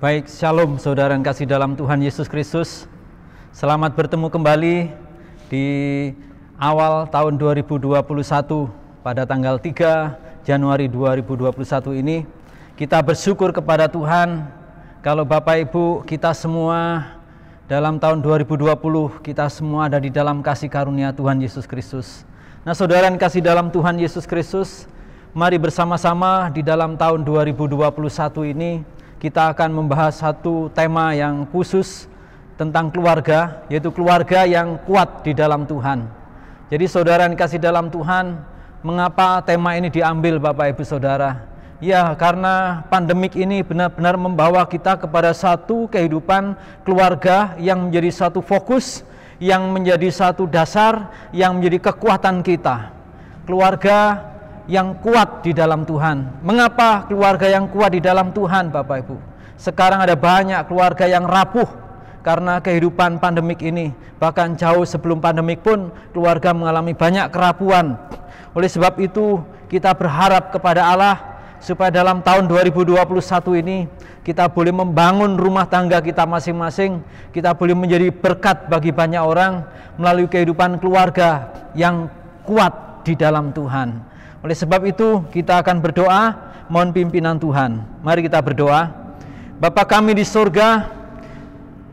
Baik, shalom saudara yang kasih dalam Tuhan Yesus Kristus. Selamat bertemu kembali di awal tahun 2021 pada tanggal 3 Januari 2021 ini. Kita bersyukur kepada Tuhan kalau Bapak Ibu kita semua dalam tahun 2020 kita semua ada di dalam kasih karunia Tuhan Yesus Kristus. Nah, saudara yang kasih dalam Tuhan Yesus Kristus, mari bersama-sama di dalam tahun 2021 ini kita akan membahas satu tema yang khusus tentang keluarga, yaitu keluarga yang kuat di dalam Tuhan. Jadi saudara yang kasih dalam Tuhan, mengapa tema ini diambil Bapak Ibu Saudara? Ya, karena pandemik ini benar-benar membawa kita kepada satu kehidupan keluarga yang menjadi satu fokus, yang menjadi satu dasar, yang menjadi kekuatan kita. Keluarga yang kuat di dalam Tuhan. Mengapa keluarga yang kuat di dalam Tuhan, Bapak Ibu? Sekarang ada banyak keluarga yang rapuh karena kehidupan pandemik ini. Bahkan jauh sebelum pandemik pun keluarga mengalami banyak kerapuhan. Oleh sebab itu kita berharap kepada Allah supaya dalam tahun 2021 ini kita boleh membangun rumah tangga kita masing-masing. Kita boleh menjadi berkat bagi banyak orang melalui kehidupan keluarga yang kuat di dalam Tuhan. Oleh sebab itu kita akan berdoa, mohon pimpinan Tuhan. Mari kita berdoa. Bapa kami di surga,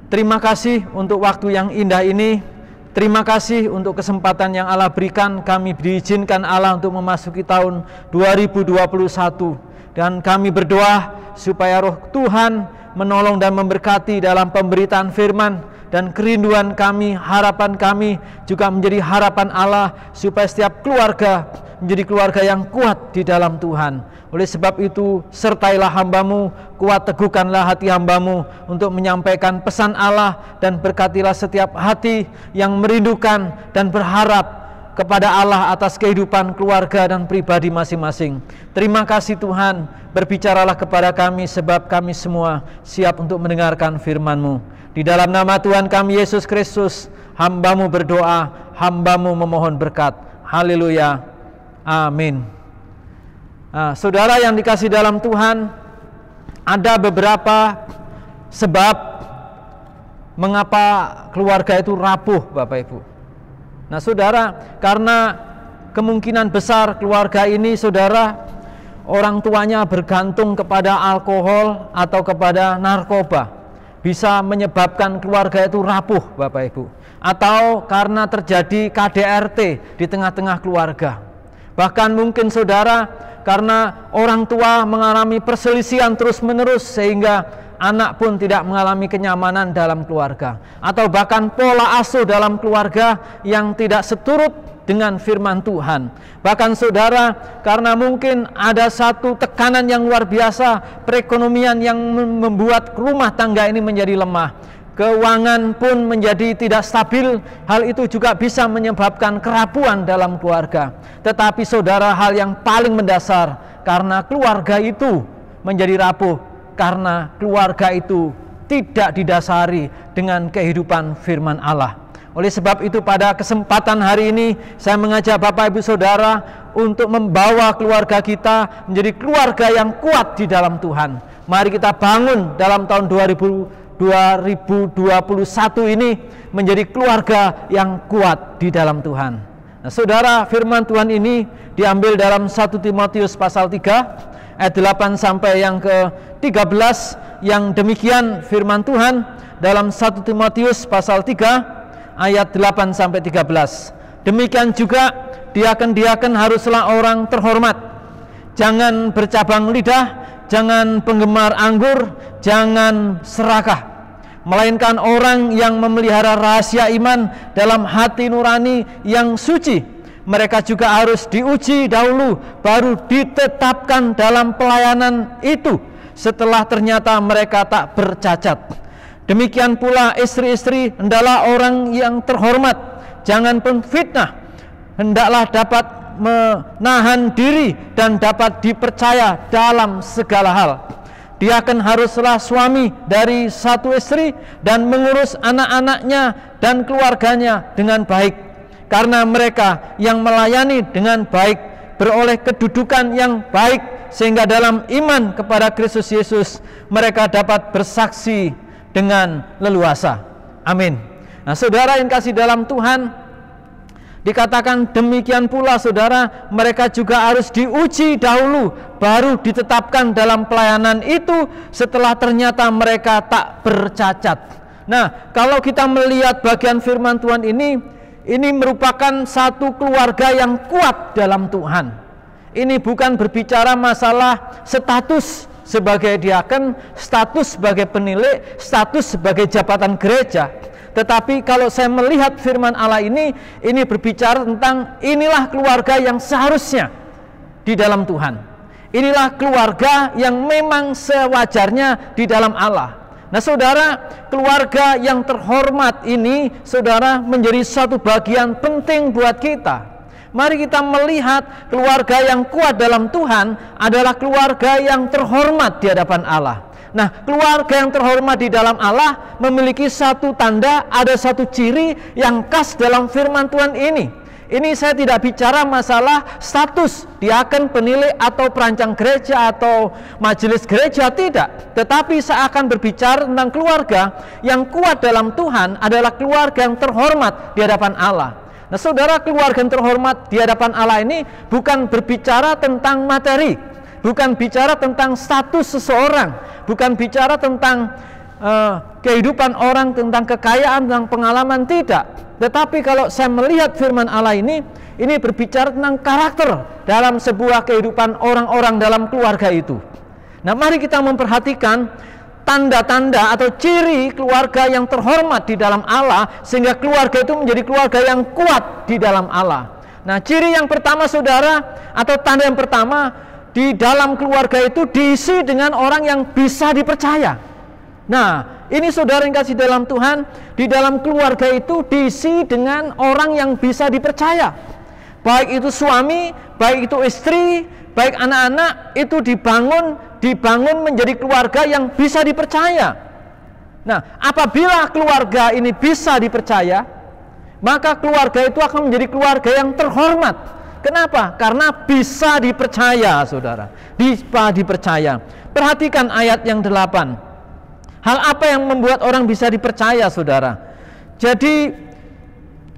terima kasih untuk waktu yang indah ini. Terima kasih untuk kesempatan yang Allah berikan. Kami diizinkan Allah untuk memasuki tahun 2021. Dan kami berdoa supaya roh Tuhan menolong dan memberkati dalam pemberitaan firman. Dan kerinduan kami, harapan kami juga menjadi harapan Allah supaya setiap keluarga menjadi keluarga yang kuat di dalam Tuhan. Oleh sebab itu, sertailah hamba-Mu, kuat teguhkanlah hati hamba-Mu untuk menyampaikan pesan Allah, dan berkatilah setiap hati yang merindukan dan berharap kepada Allah atas kehidupan keluarga dan pribadi masing-masing. Terima kasih Tuhan, berbicaralah kepada kami sebab kami semua siap untuk mendengarkan firman-Mu. Di dalam nama Tuhan kami Yesus Kristus, hamba-Mu berdoa, hamba-Mu memohon berkat. Haleluya. Amin. Nah, saudara yang dikasih dalam Tuhan, ada beberapa sebab mengapa keluarga itu rapuh, Bapak Ibu. Nah, saudara, karena kemungkinan besar keluarga ini, saudara, orang tuanya bergantung kepada alkohol atau kepada narkoba, bisa menyebabkan keluarga itu rapuh, Bapak Ibu. Atau karena terjadi KDRT di tengah-tengah keluarga. Bahkan mungkin saudara, karena orang tua mengalami perselisihan terus-menerus sehingga anak pun tidak mengalami kenyamanan dalam keluarga. Atau bahkan pola asuh dalam keluarga yang tidak seturut dengan firman Tuhan. Bahkan saudara, karena mungkin ada satu tekanan yang luar biasa, perekonomian yang membuat rumah tangga ini menjadi lemah. Keuangan pun menjadi tidak stabil. Hal itu juga bisa menyebabkan kerapuhan dalam keluarga. Tetapi saudara, hal yang paling mendasar, karena keluarga itu menjadi rapuh, karena keluarga itu tidak didasari dengan kehidupan firman Allah. Oleh sebab itu pada kesempatan hari ini saya mengajak Bapak Ibu Saudara untuk membawa keluarga kita menjadi keluarga yang kuat di dalam Tuhan. Mari kita bangun dalam tahun 2021 ini menjadi keluarga yang kuat di dalam Tuhan. Nah, saudara, firman Tuhan ini diambil dalam 1 Timotius pasal 3 ayat 8 sampai yang ke-13, yang demikian firman Tuhan dalam 1 Timotius pasal 3 ayat 8 sampai 13. Demikian juga diaken-diaken haruslah orang terhormat. Jangan bercabang lidah, jangan penggemar anggur, jangan serakah, melainkan orang yang memelihara rahasia iman dalam hati nurani yang suci. Mereka juga harus diuji dahulu, baru ditetapkan dalam pelayanan itu setelah ternyata mereka tak bercacat. Demikian pula istri-istri hendaklah orang yang terhormat, jangan pemfitnah, hendaklah dapat menahan diri dan dapat dipercaya dalam segala hal. Diaken haruslah suami dari satu istri dan mengurus anak-anaknya dan keluarganya dengan baik, karena mereka yang melayani dengan baik beroleh kedudukan yang baik sehingga dalam iman kepada Kristus Yesus mereka dapat bersaksi dengan leluasa. Amin. Nah, saudara yang kasih dalam Tuhan, dikatakan demikian pula saudara, mereka juga harus diuji dahulu, baru ditetapkan dalam pelayanan itu setelah ternyata mereka tak bercacat. Nah, kalau kita melihat bagian firman Tuhan ini merupakan satu keluarga yang kuat dalam Tuhan. Ini bukan berbicara masalah status sebagai diaken, status sebagai penilik, status sebagai jabatan gereja. Tetapi kalau saya melihat firman Allah ini berbicara tentang inilah keluarga yang seharusnya di dalam Tuhan. Inilah keluarga yang memang sewajarnya di dalam Allah. Nah saudara, keluarga yang terhormat ini saudara menjadi satu bagian penting buat kita. Mari kita melihat keluarga yang kuat dalam Tuhan adalah keluarga yang terhormat di hadapan Allah. Nah, keluarga yang terhormat di dalam Allah memiliki satu tanda, ada satu ciri yang khas dalam firman Tuhan ini. Ini saya tidak bicara masalah status diaken, penilik atau perancang gereja atau majelis gereja, tidak. Tetapi saya akan berbicara tentang keluarga yang kuat dalam Tuhan adalah keluarga yang terhormat di hadapan Allah. Nah saudara, keluarga yang terhormat di hadapan Allah ini bukan berbicara tentang materi, bukan bicara tentang status seseorang, bukan bicara tentang kehidupan orang, tentang kekayaan, tentang pengalaman, tidak. Tetapi kalau saya melihat firman Allah ini berbicara tentang karakter dalam sebuah kehidupan orang-orang dalam keluarga itu. Nah mari kita memperhatikan tanda-tanda atau ciri keluarga yang terhormat di dalam Allah, sehingga keluarga itu menjadi keluarga yang kuat di dalam Allah. Nah ciri yang pertama saudara, atau tanda yang pertama, di dalam keluarga itu diisi dengan orang yang bisa dipercaya. Nah, ini saudara yang kasih dalam Tuhan, di dalam keluarga itu diisi dengan orang yang bisa dipercaya. Baik itu suami, baik itu istri, baik anak-anak, itu dibangun menjadi keluarga yang bisa dipercaya. Nah, apabila keluarga ini bisa dipercaya, maka keluarga itu akan menjadi keluarga yang terhormat. Kenapa? Karena bisa dipercaya, saudara. Bisa dipercaya. Perhatikan ayat yang 8. Hal apa yang membuat orang bisa dipercaya, saudara? Jadi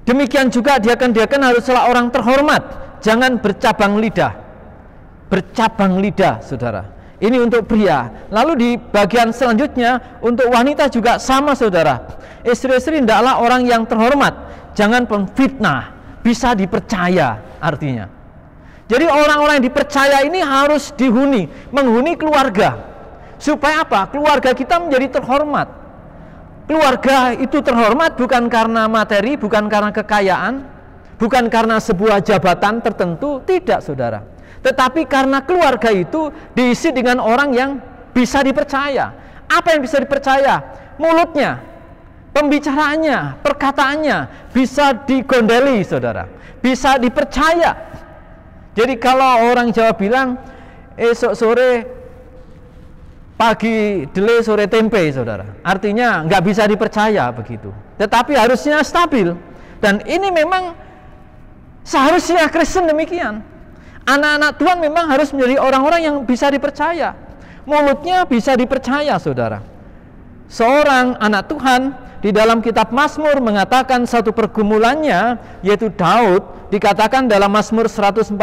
demikian juga diaken-diaken haruslah orang terhormat, jangan bercabang lidah. Bercabang lidah, saudara. Ini untuk pria. Lalu di bagian selanjutnya untuk wanita juga sama, saudara. Istri-istri hendaklah orang yang terhormat, jangan pemfitnah, bisa dipercaya artinya. Jadi orang-orang yang dipercaya ini harus menghuni keluarga. Supaya apa? Keluarga kita menjadi terhormat. Keluarga itu terhormat bukan karena materi, bukan karena kekayaan, bukan karena sebuah jabatan tertentu, tidak saudara. Tetapi karena keluarga itu diisi dengan orang yang bisa dipercaya. Apa yang bisa dipercaya? Mulutnya, pembicaraannya, perkataannya bisa digondeli, saudara. Bisa dipercaya. Jadi kalau orang Jawa bilang, esok sore pagi dele sore tempe, saudara. Artinya nggak bisa dipercaya begitu. Tetapi harusnya stabil. Dan ini memang seharusnya Kristen demikian. Anak-anak Tuhan memang harus menjadi orang-orang yang bisa dipercaya. Mulutnya bisa dipercaya, saudara. Seorang anak Tuhan di dalam kitab Mazmur mengatakan satu pergumulannya, yaitu Daud, dikatakan dalam Mazmur 141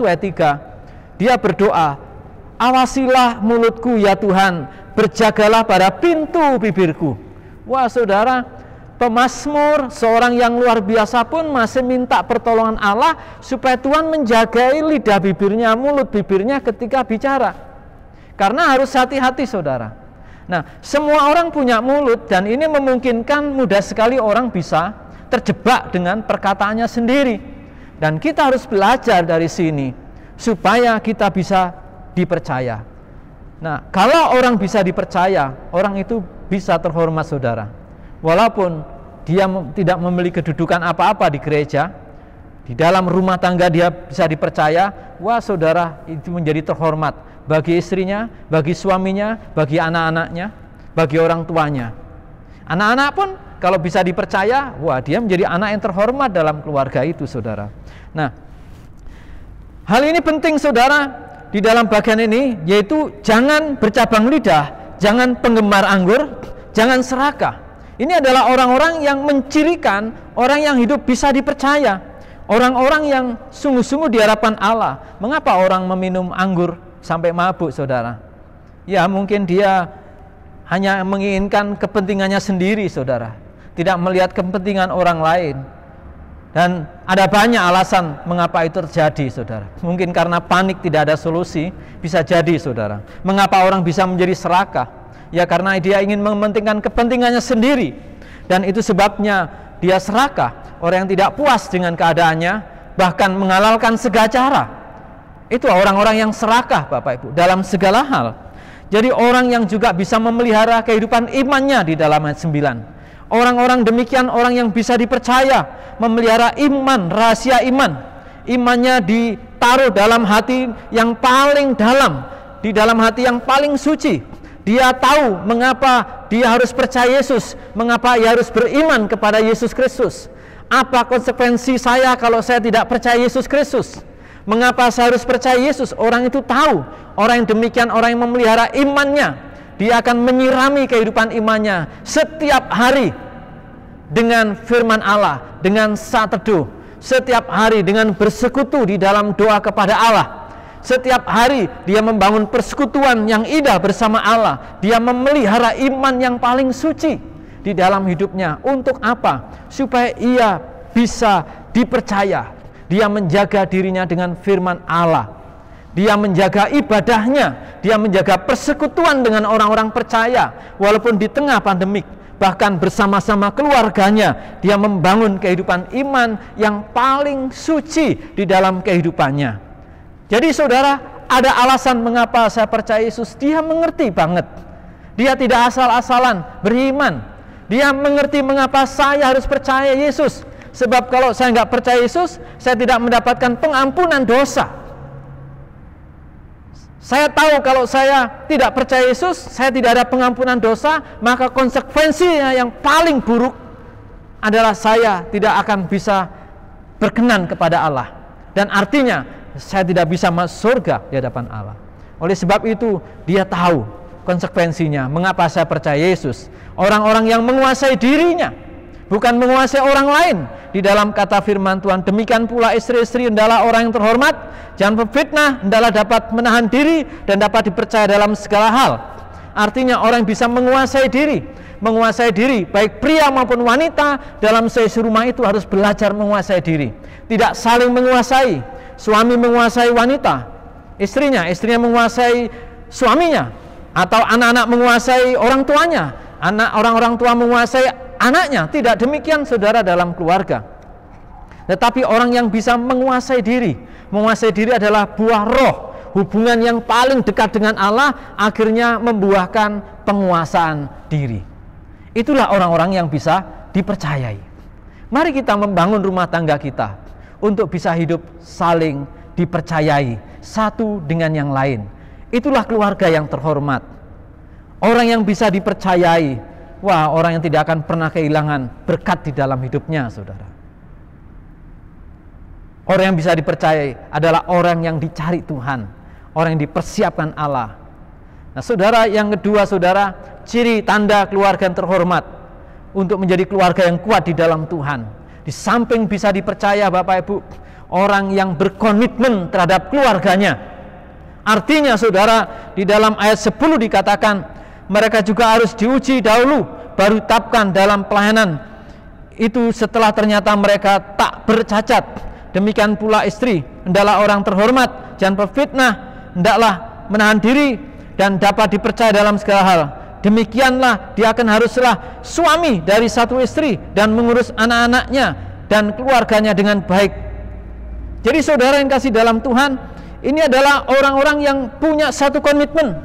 ayat 3. Dia berdoa, awasilah mulutku ya Tuhan, berjagalah pada pintu bibirku. Wah saudara, pemazmur, seorang yang luar biasa pun masih minta pertolongan Allah supaya Tuhan menjagai lidah bibirnya, mulut bibirnya ketika bicara. Karena harus hati-hati saudara. Nah, semua orang punya mulut dan ini memungkinkan mudah sekali orang bisa terjebak dengan perkataannya sendiri. Dan kita harus belajar dari sini supaya kita bisa dipercaya. Nah, kalau orang bisa dipercaya, orang itu bisa terhormat saudara. Walaupun dia tidak memiliki kedudukan apa-apa di gereja, di dalam rumah tangga dia bisa dipercaya, wah saudara itu menjadi terhormat bagi istrinya, bagi suaminya, bagi anak-anaknya, bagi orang tuanya. Anak-anak pun kalau bisa dipercaya, wah dia menjadi anak yang terhormat dalam keluarga itu saudara. Nah, hal ini penting saudara. di dalam bagian ini, yaitu jangan bercabang lidah, jangan penggemar anggur, jangan serakah. Ini adalah orang-orang yang mencirikan orang yang hidup bisa dipercaya, orang-orang yang sungguh-sungguh di hadapan Allah. Mengapa orang meminum anggur sampai mabuk, saudara? Ya, mungkin dia hanya menginginkan kepentingannya sendiri, saudara, tidak melihat kepentingan orang lain. Dan ada banyak alasan mengapa itu terjadi, saudara. Mungkin karena panik, tidak ada solusi, bisa jadi, saudara. Mengapa orang bisa menjadi serakah? Ya karena dia ingin mementingkan kepentingannya sendiri. Dan itu sebabnya dia serakah. Orang yang tidak puas dengan keadaannya, bahkan menghalalkan segala cara. Itu orang-orang yang serakah, Bapak Ibu, dalam segala hal. Jadi orang yang juga bisa memelihara kehidupan imannya di dalam ayat 9. Orang-orang demikian, orang yang bisa dipercaya, memelihara iman, rahasia iman. Imannya ditaruh dalam hati yang paling dalam, di dalam hati yang paling suci. Dia tahu mengapa dia harus percaya Yesus, mengapa ia harus beriman kepada Yesus Kristus. Apa konsekuensi saya kalau saya tidak percaya Yesus Kristus? Mengapa saya harus percaya Yesus? Orang itu tahu. Orang yang demikian, orang yang memelihara imannya, dia akan menyirami kehidupan imannya setiap hari dengan firman Allah, dengan saat teduh, setiap hari dengan bersekutu di dalam doa kepada Allah. Setiap hari dia membangun persekutuan yang indah bersama Allah. Dia memelihara iman yang paling suci di dalam hidupnya. Untuk apa? Supaya ia bisa dipercaya. Dia menjaga dirinya dengan firman Allah. Dia menjaga ibadahnya. Dia menjaga persekutuan dengan orang-orang percaya. Walaupun di tengah pandemik, bahkan bersama-sama keluarganya, dia membangun kehidupan iman yang paling suci di dalam kehidupannya. Jadi saudara, ada alasan mengapa saya percaya Yesus. Dia mengerti banget. Dia tidak asal-asalan beriman. Dia mengerti mengapa saya harus percaya Yesus. Sebab kalau saya nggak percaya Yesus, saya tidak mendapatkan pengampunan dosa. Saya tahu kalau saya tidak percaya Yesus, saya tidak ada pengampunan dosa, maka konsekuensinya yang paling buruk adalah saya tidak akan bisa berkenan kepada Allah. Dan artinya saya tidak bisa masuk surga di hadapan Allah. Oleh sebab itu, dia tahu konsekuensinya. Mengapa saya percaya Yesus? Orang-orang yang menguasai dirinya, bukan menguasai orang lain. Di dalam kata firman Tuhan, demikian pula istri-istri hendaklah orang yang terhormat, jangan berfitnah, hendaklah dapat menahan diri dan dapat dipercaya dalam segala hal. Artinya orang yang bisa menguasai diri, baik pria maupun wanita dalam seisi rumah itu harus belajar menguasai diri. Tidak saling menguasai. Suami menguasai wanita, istrinya menguasai suaminya, atau anak-anak menguasai orang tuanya, orang-orang tua menguasai anaknya. Tidak demikian, saudara, dalam keluarga. Tetapi orang yang bisa menguasai diri adalah buah roh. Hubungan yang paling dekat dengan Allah akhirnya membuahkan penguasaan diri. Itulah orang-orang yang bisa dipercayai. Mari kita membangun rumah tangga kita untuk bisa hidup saling dipercayai satu dengan yang lain. Itulah keluarga yang terhormat. Orang yang bisa dipercayai, wah, orang yang tidak akan pernah kehilangan berkat di dalam hidupnya, saudara. Orang yang bisa dipercayai adalah orang yang dicari Tuhan, orang yang dipersiapkan Allah. Nah, saudara, yang kedua, saudara, ciri tanda keluarga yang terhormat untuk menjadi keluarga yang kuat di dalam Tuhan. Di samping bisa dipercaya, Bapak Ibu, orang yang berkomitmen terhadap keluarganya. Artinya, saudara, di dalam ayat 10 dikatakan, mereka juga harus diuji dahulu, baru ditetapkan dalam pelayanan itu setelah ternyata mereka tak bercacat. Demikian pula istri, hendaklah orang terhormat, jangan berfitnah, hendaklah menahan diri dan dapat dipercaya dalam segala hal. Demikianlah dia akan haruslah suami dari satu istri dan mengurus anak-anaknya dan keluarganya dengan baik. Jadi saudara yang kasih dalam Tuhan, ini adalah orang-orang yang punya satu komitmen.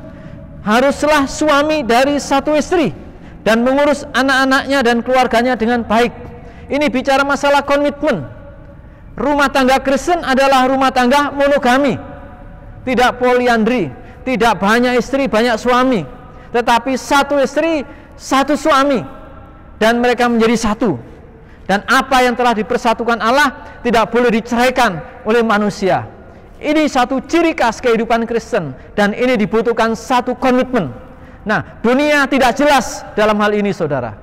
Haruslah suami dari satu istri dan mengurus anak-anaknya dan keluarganya dengan baik. Ini bicara masalah komitmen. Rumah tangga Kristen adalah rumah tangga monogami, tidak poliandri, tidak banyak istri, banyak suami, tetapi satu istri, satu suami, dan mereka menjadi satu. Dan apa yang telah dipersatukan Allah tidak boleh diceraikan oleh manusia. Ini satu ciri khas kehidupan Kristen, dan ini dibutuhkan satu komitmen. Nah, dunia tidak jelas dalam hal ini, saudara.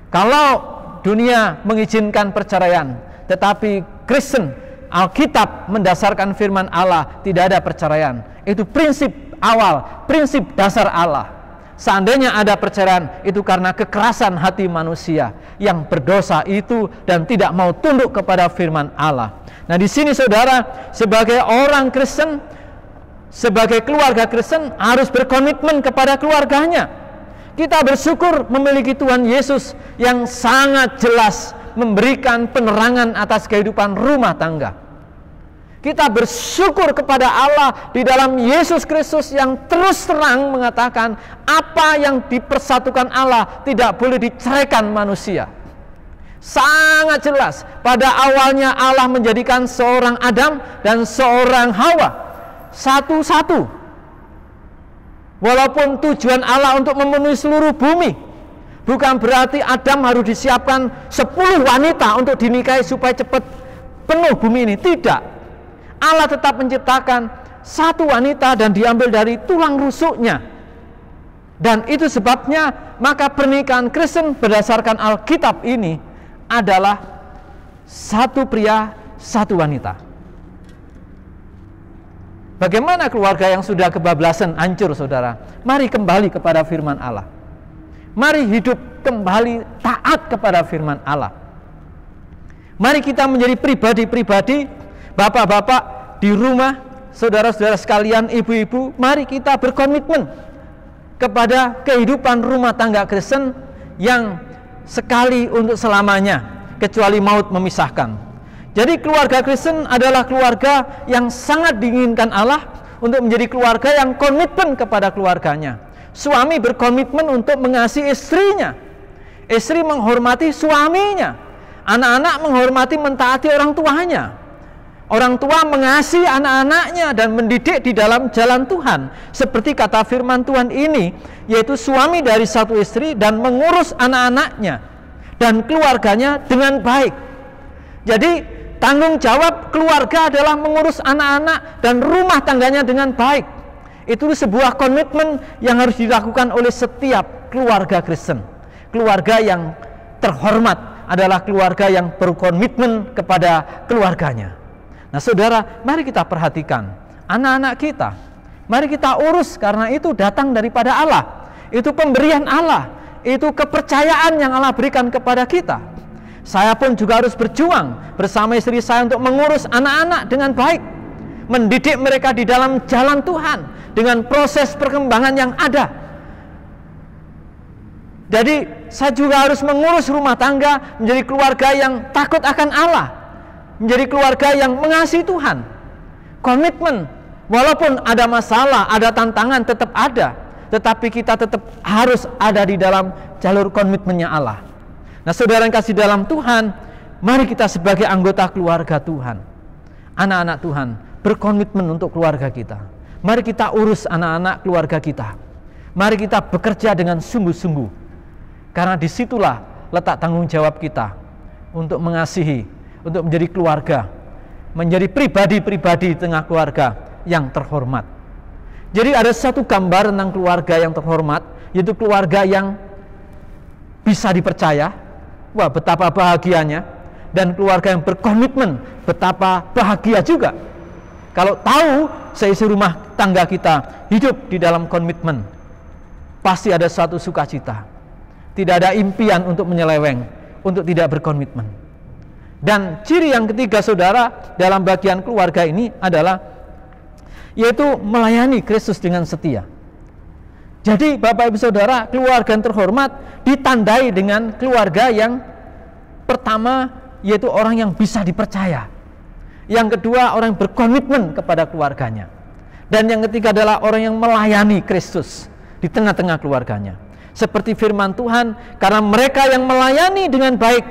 Kalau dunia mengizinkan perceraian, tetapi Kristen, Alkitab mendasarkan firman Allah, tidak ada perceraian. Itu prinsip awal, prinsip dasar Allah. Seandainya ada perceraian, itu karena kekerasan hati manusia yang berdosa itu dan tidak mau tunduk kepada firman Allah. Nah, di sini saudara, sebagai orang Kristen, sebagai keluarga Kristen harus berkomitmen kepada keluarganya. Kita bersyukur memiliki Tuhan Yesus yang sangat jelas memberikan penerangan atas kehidupan rumah tangga. Kita bersyukur kepada Allah di dalam Yesus Kristus yang terus terang mengatakan apa yang dipersatukan Allah tidak boleh diceraikan manusia. Sangat jelas, pada awalnya Allah menjadikan seorang Adam dan seorang Hawa satu-satu. Walaupun tujuan Allah untuk memenuhi seluruh bumi, bukan berarti Adam harus disiapkan 10 wanita untuk dinikahi supaya cepat penuh bumi ini. Tidak. Allah tetap menciptakan satu wanita dan diambil dari tulang rusuknya. Dan itu sebabnya maka pernikahan Kristen berdasarkan Alkitab ini adalah satu pria, satu wanita. Bagaimana keluarga yang sudah kebablasan hancur, saudara? Mari kembali kepada firman Allah. Mari hidup kembali taat kepada firman Allah. Mari kita menjadi pribadi-pribadi, bapak-bapak di rumah, saudara-saudara sekalian, ibu-ibu, mari kita berkomitmen kepada kehidupan rumah tangga Kristen yang sekali untuk selamanya, kecuali maut memisahkan. Jadi keluarga Kristen adalah keluarga yang sangat diinginkan Allah untuk menjadi keluarga yang komitmen kepada keluarganya. Suami berkomitmen untuk mengasihi istrinya, istri menghormati suaminya, anak-anak menghormati mentaati orang tuanya. Orang tua mengasihi anak-anaknya dan mendidik di dalam jalan Tuhan. Seperti kata firman Tuhan ini, yaitu suami dari satu istri dan mengurus anak-anaknya dan keluarganya dengan baik. Jadi tanggung jawab keluarga adalah mengurus anak-anak dan rumah tangganya dengan baik. Itu sebuah komitmen yang harus dilakukan oleh setiap keluarga Kristen. Keluarga yang terhormat adalah keluarga yang berkomitmen kepada keluarganya. Nah, saudara, mari kita perhatikan anak-anak kita. Mari kita urus, karena itu datang daripada Allah. Itu pemberian Allah. Itu kepercayaan yang Allah berikan kepada kita. Saya pun juga harus berjuang bersama istri saya untuk mengurus anak-anak dengan baik. Mendidik mereka di dalam jalan Tuhan dengan proses perkembangan yang ada. Jadi, saya juga harus mengurus rumah tangga menjadi keluarga yang takut akan Allah. Menjadi keluarga yang mengasihi Tuhan. Komitmen, walaupun ada masalah, ada tantangan, tetap ada. Tetapi kita tetap harus ada di dalam jalur komitmennya Allah. Nah, saudara yang kasih dalam Tuhan, mari kita sebagai anggota keluarga Tuhan, anak-anak Tuhan, berkomitmen untuk keluarga kita. Mari kita urus anak-anak keluarga kita. Mari kita bekerja dengan sungguh-sungguh. Karena disitulah letak tanggung jawab kita untuk mengasihi, untuk menjadi keluarga, menjadi pribadi-pribadi di tengah keluarga yang terhormat. Jadi ada satu gambar tentang keluarga yang terhormat, yaitu keluarga yang bisa dipercaya. Wah, betapa bahagianya. Dan keluarga yang berkomitmen, betapa bahagia juga. Kalau tahu seisi rumah tangga kita hidup di dalam komitmen, pasti ada suatu sukacita. Tidak ada impian untuk menyeleweng, untuk tidak berkomitmen. Dan ciri yang ketiga, saudara, dalam bagian keluarga ini adalah yaitu melayani Kristus dengan setia. Jadi Bapak Ibu Saudara, keluarga yang terhormat ditandai dengan keluarga yang pertama yaitu orang yang bisa dipercaya. Yang kedua, orang yang berkomitmen kepada keluarganya. Dan yang ketiga adalah orang yang melayani Kristus di tengah-tengah keluarganya. Seperti firman Tuhan, karena mereka yang melayani dengan baik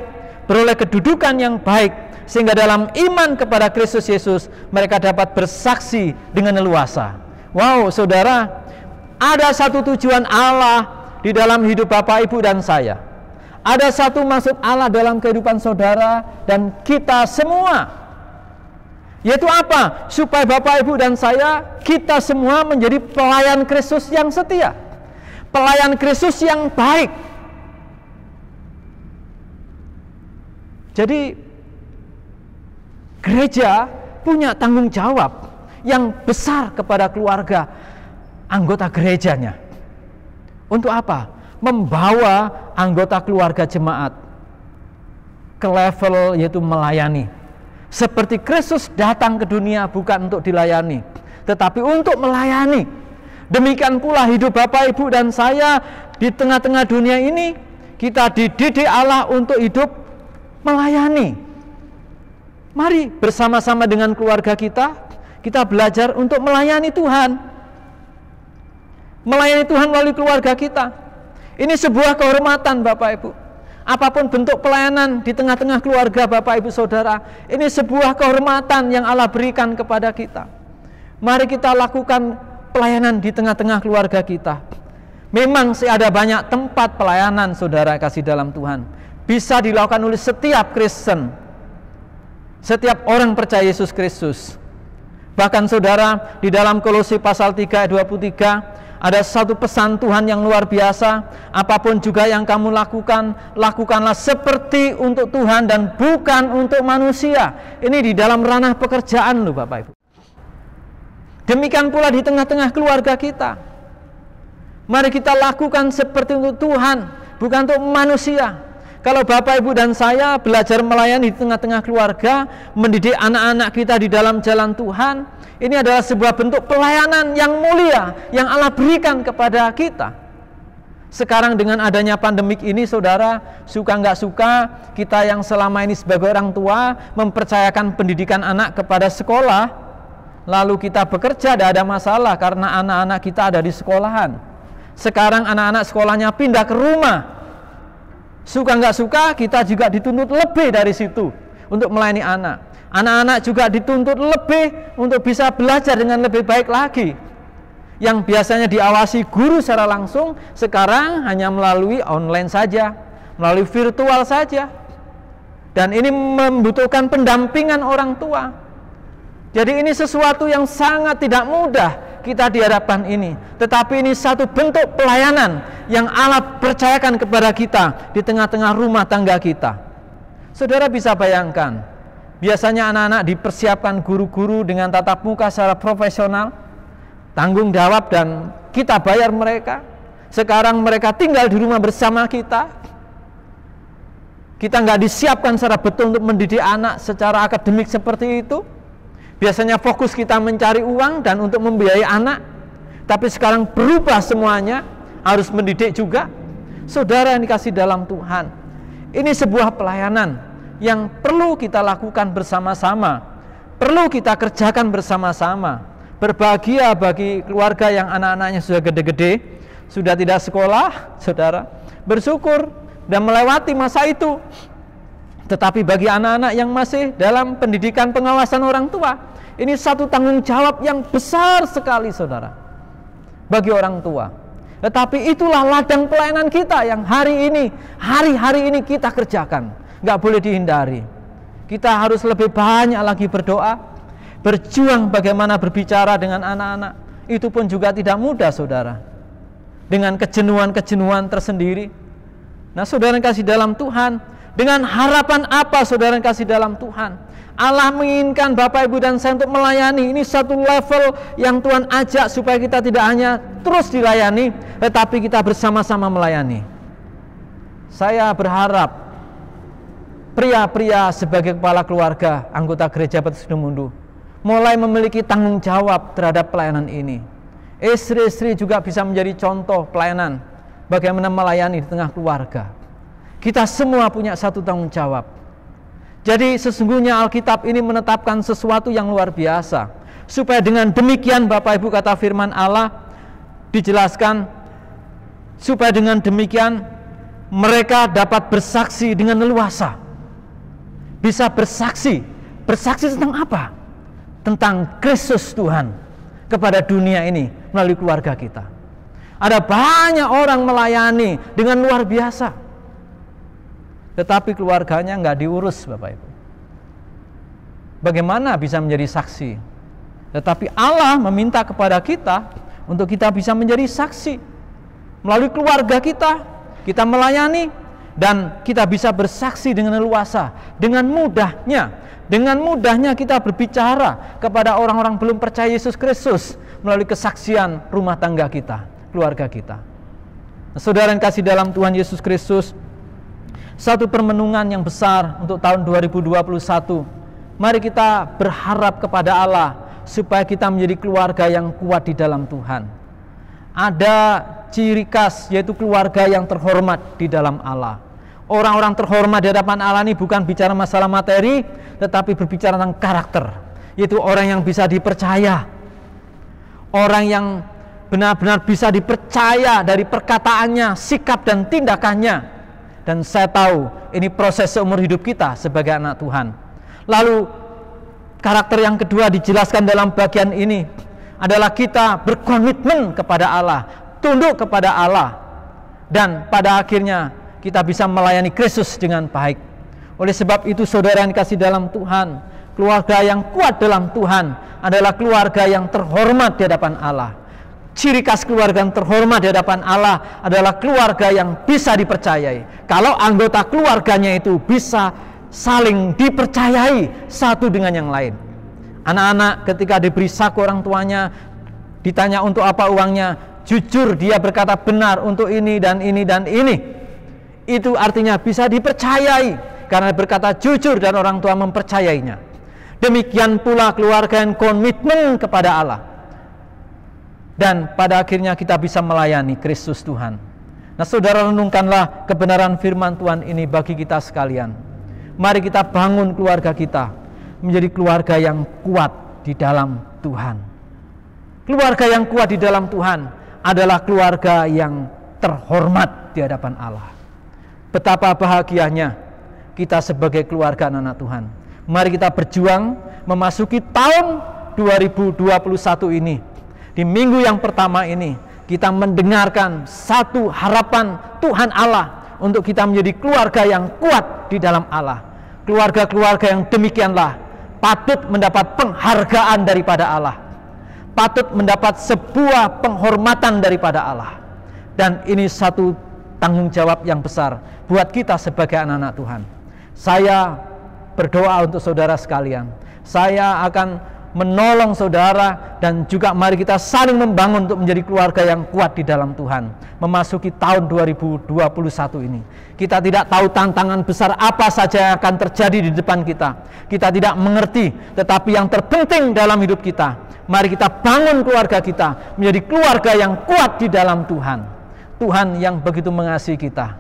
beroleh kedudukan yang baik, sehingga dalam iman kepada Kristus Yesus mereka dapat bersaksi dengan leluasa. Wow, saudara, ada satu tujuan Allah di dalam hidup Bapak, Ibu, dan saya. Ada satu maksud Allah dalam kehidupan saudara dan kita semua, Yaitu apa? Supaya Bapak, Ibu, dan saya, kita semua menjadi pelayan Kristus yang setia, pelayan Kristus yang baik. Jadi gereja punya tanggung jawab yang besar kepada keluarga anggota gerejanya. Untuk apa? Membawa anggota keluarga jemaat ke level yaitu melayani. Seperti Kristus datang ke dunia bukan untuk dilayani, tetapi untuk melayani. Demikian pula hidup Bapak, Ibu, dan saya di tengah-tengah dunia ini, kita dididik Allah untuk hidup melayani. Mari bersama-sama dengan keluarga kita belajar untuk melayani Tuhan. Melayani Tuhan melalui keluarga kita. Ini sebuah kehormatan, Bapak, Ibu. Apapun bentuk pelayanan di tengah-tengah keluarga Bapak, Ibu, Saudara, ini sebuah kehormatan yang Allah berikan kepada kita. Mari kita lakukan pelayanan di tengah-tengah keluarga kita. Memang sih ada banyak tempat pelayanan, Saudara kasih dalam Tuhan, bisa dilakukan oleh setiap Kristen, setiap orang percaya Yesus Kristus. Bahkan, Saudara, di dalam Kolose pasal 3 ayat 23 ada satu pesan Tuhan yang luar biasa. Apapun juga yang kamu lakukan, lakukanlah seperti untuk Tuhan dan bukan untuk manusia. Ini di dalam ranah pekerjaan loh, Bapak, Ibu. Demikian pula di tengah-tengah keluarga kita. Mari kita lakukan seperti untuk Tuhan, bukan untuk manusia. Kalau Bapak, Ibu, dan saya belajar melayani di tengah-tengah keluarga, mendidik anak-anak kita di dalam jalan Tuhan, ini adalah sebuah bentuk pelayanan yang mulia yang Allah berikan kepada kita. Sekarang dengan adanya pandemik ini, Saudara, suka nggak suka, kita yang selama ini sebagai orang tua mempercayakan pendidikan anak kepada sekolah, lalu kita bekerja, tidak ada masalah karena anak-anak kita ada di sekolahan. Sekarang anak-anak sekolahnya pindah ke rumah. Suka nggak suka, kita juga dituntut lebih dari situ untuk melayani anak. Anak-anak juga dituntut lebih untuk bisa belajar dengan lebih baik lagi. Yang biasanya diawasi guru secara langsung, sekarang hanya melalui online saja, melalui virtual saja. Dan ini membutuhkan pendampingan orang tua. Jadi ini sesuatu yang sangat tidak mudah kita di hadapan ini. Tetapi ini satu bentuk pelayanan yang Allah percayakan kepada kita di tengah-tengah rumah tangga kita. Saudara bisa bayangkan, biasanya anak-anak dipersiapkan guru-guru dengan tatap muka secara profesional, tanggung jawab, dan kita bayar mereka. Sekarang mereka tinggal di rumah bersama kita. Kita nggak disiapkan secara betul untuk mendidik anak secara akademik seperti itu. Biasanya fokus kita mencari uang dan untuk membiayai anak. Tapi sekarang berubah semuanya, harus mendidik juga. Saudara yang dikasih dalam Tuhan, ini sebuah pelayanan yang perlu kita lakukan bersama-sama, perlu kita kerjakan bersama-sama. Berbahagia bagi keluarga yang anak-anaknya sudah gede-gede, sudah tidak sekolah, Saudara, bersyukur dan melewati masa itu. Tetapi bagi anak-anak yang masih dalam pendidikan pengawasan orang tua, ini satu tanggung jawab yang besar sekali, Saudara, bagi orang tua. Tetapi itulah ladang pelayanan kita yang hari ini kita kerjakan. Nggak boleh dihindari. Kita harus lebih banyak lagi berdoa, berjuang bagaimana berbicara dengan anak-anak. Itu pun juga tidak mudah, Saudara, dengan kejenuhan-kejenuhan tersendiri. Nah, Saudara yang kasih dalam Tuhan, dengan harapan apa, Saudara yang kasih dalam Tuhan? Allah menginginkan Bapak, Ibu, dan saya untuk melayani. Ini satu level yang Tuhan ajak supaya kita tidak hanya terus dilayani, tetapi kita bersama-sama melayani. Saya berharap pria-pria sebagai kepala keluarga, anggota gereja Baptis Sidomundu, mulai memiliki tanggung jawab terhadap pelayanan ini. Istri-istri juga bisa menjadi contoh pelayanan, bagaimana melayani di tengah keluarga. Kita semua punya satu tanggung jawab. Jadi sesungguhnya Alkitab ini menetapkan sesuatu yang luar biasa. Supaya dengan demikian, Bapak, Ibu, kata firman Allah dijelaskan, supaya dengan demikian mereka dapat bersaksi dengan leluasa. Bisa bersaksi. Bersaksi tentang apa? Tentang Kristus Tuhan kepada dunia ini melalui keluarga kita. Ada banyak orang melayani dengan luar biasa, tetapi keluarganya nggak diurus, Bapak, Ibu. bagaimana bisa menjadi saksi. Tetapi Allah meminta kepada kita untuk kita bisa menjadi saksi. Melalui keluarga kita melayani, dan kita bisa bersaksi dengan leluasa, dengan mudahnya kita berbicara kepada orang-orang belum percaya Yesus Kristus melalui kesaksian rumah tangga kita, keluarga kita. Nah, saudara yang kasih dalam Tuhan Yesus Kristus, satu permenungan yang besar untuk tahun 2021. Mari kita berharap kepada Allah supaya kita menjadi keluarga yang kuat di dalam Tuhan. Ada ciri khas, yaitu keluarga yang terhormat di dalam Allah. Orang-orang terhormat di hadapan Allah ini bukan bicara masalah materi, tetapi berbicara tentang karakter, yaitu orang yang bisa dipercaya, orang yang benar-benar bisa dipercaya dari perkataannya, sikap dan tindakannya. Dan saya tahu ini proses seumur hidup kita sebagai anak Tuhan. Lalu karakter yang kedua dijelaskan dalam bagian ini adalah kita berkomitmen kepada Allah, tunduk kepada Allah, dan pada akhirnya kita bisa melayani Kristus dengan baik. Oleh sebab itu, saudara yang dikasih dalam Tuhan, keluarga yang kuat dalam Tuhan adalah keluarga yang terhormat di hadapan Allah. Ciri khas keluarga yang terhormat di hadapan Allah adalah keluarga yang bisa dipercayai. Kalau anggota keluarganya itu bisa saling dipercayai satu dengan yang lain. Anak-anak ketika diberi saku orang tuanya, ditanya untuk apa uangnya, jujur dia berkata benar untuk ini dan ini dan ini. Itu artinya bisa dipercayai karena berkata jujur dan orang tua mempercayainya. Demikian pula keluarga yang komitmen kepada Allah. Dan pada akhirnya kita bisa melayani Kristus Tuhan. Nah, saudara, renungkanlah kebenaran firman Tuhan ini bagi kita sekalian. Mari kita bangun keluarga kita menjadi keluarga yang kuat di dalam Tuhan. Keluarga yang kuat di dalam Tuhan adalah keluarga yang terhormat di hadapan Allah. Betapa bahagianya kita sebagai keluarga anak Tuhan. Mari kita berjuang memasuki tahun 2021 ini. Di minggu yang pertama ini, kita mendengarkan satu harapan Tuhan Allah untuk kita menjadi keluarga yang kuat di dalam Allah. Keluarga-keluarga yang demikianlah patut mendapat penghargaan daripada Allah, patut mendapat sebuah penghormatan daripada Allah. Dan ini satu tanggung jawab yang besar buat kita sebagai anak-anak Tuhan. Saya berdoa untuk saudara sekalian. Saya akan menolong saudara, dan juga mari kita saling membangun untuk menjadi keluarga yang kuat di dalam Tuhan. Memasuki tahun 2021 ini, kita tidak tahu tantangan besar apa saja yang akan terjadi di depan kita. Kita tidak mengerti, tetapi yang terpenting dalam hidup kita, mari kita bangun keluarga kita menjadi keluarga yang kuat di dalam Tuhan. Tuhan yang begitu mengasihi kita,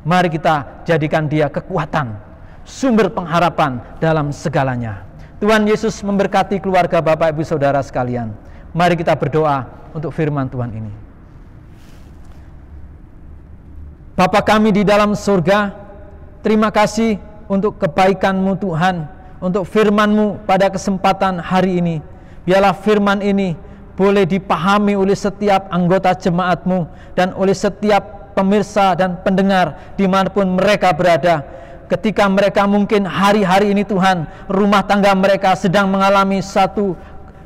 mari kita jadikan Dia kekuatan, sumber pengharapan dalam segalanya. Tuhan Yesus memberkati keluarga Bapak Ibu Saudara sekalian. Mari kita berdoa untuk firman Tuhan ini. Bapa kami di dalam surga, terima kasih untuk kebaikan-Mu Tuhan, untuk firman-Mu pada kesempatan hari ini. Biarlah firman ini boleh dipahami oleh setiap anggota jemaat-Mu dan oleh setiap pemirsa dan pendengar dimanapun mereka berada. Ketika mereka mungkin hari-hari ini Tuhan, rumah tangga mereka sedang mengalami satu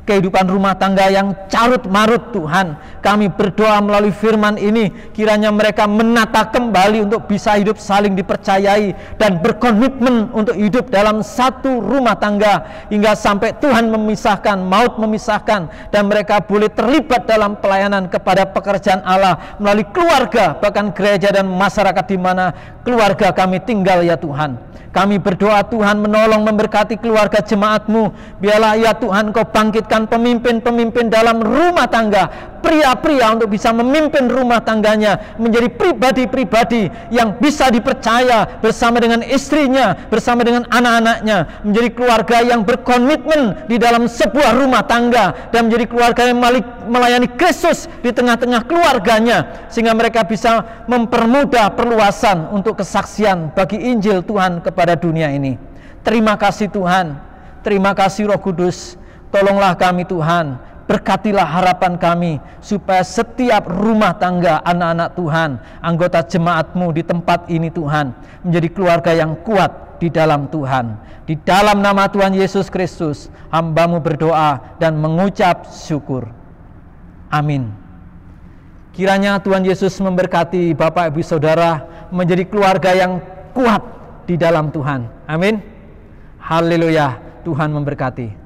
kehidupan rumah tangga yang carut marut Tuhan, kami berdoa melalui firman ini, kiranya mereka menata kembali untuk bisa hidup saling dipercayai dan berkomitmen untuk hidup dalam satu rumah tangga hingga sampai Tuhan memisahkan, maut memisahkan, dan mereka boleh terlibat dalam pelayanan kepada pekerjaan Allah melalui keluarga, bahkan gereja dan masyarakat di mana keluarga kami tinggal ya Tuhan. Kami berdoa Tuhan menolong memberkati keluarga jemaat-Mu. Biarlah ya Tuhan Kau bangkitkan pemimpin-pemimpin dalam rumah tangga, pria-pria untuk bisa memimpin rumah tangganya menjadi pribadi-pribadi yang bisa dipercaya bersama dengan istrinya, bersama dengan anak-anaknya, menjadi keluarga yang berkomitmen di dalam sebuah rumah tangga dan menjadi keluarga yang melayani Kristus di tengah-tengah keluarganya, sehingga mereka bisa mempermudah perluasan untuk kesaksian bagi Injil Tuhan kepada dunia ini. Terima kasih Tuhan, terima kasih Roh Kudus. Tolonglah kami Tuhan, berkatilah harapan kami supaya setiap rumah tangga anak-anak Tuhan, anggota jemaat-Mu di tempat ini Tuhan, menjadi keluarga yang kuat di dalam Tuhan. Di dalam nama Tuhan Yesus Kristus, hamba-Mu berdoa dan mengucap syukur. Amin. Kiranya Tuhan Yesus memberkati Bapak Ibu Saudara menjadi keluarga yang kuat di dalam Tuhan. Amin. Haleluya. Tuhan memberkati.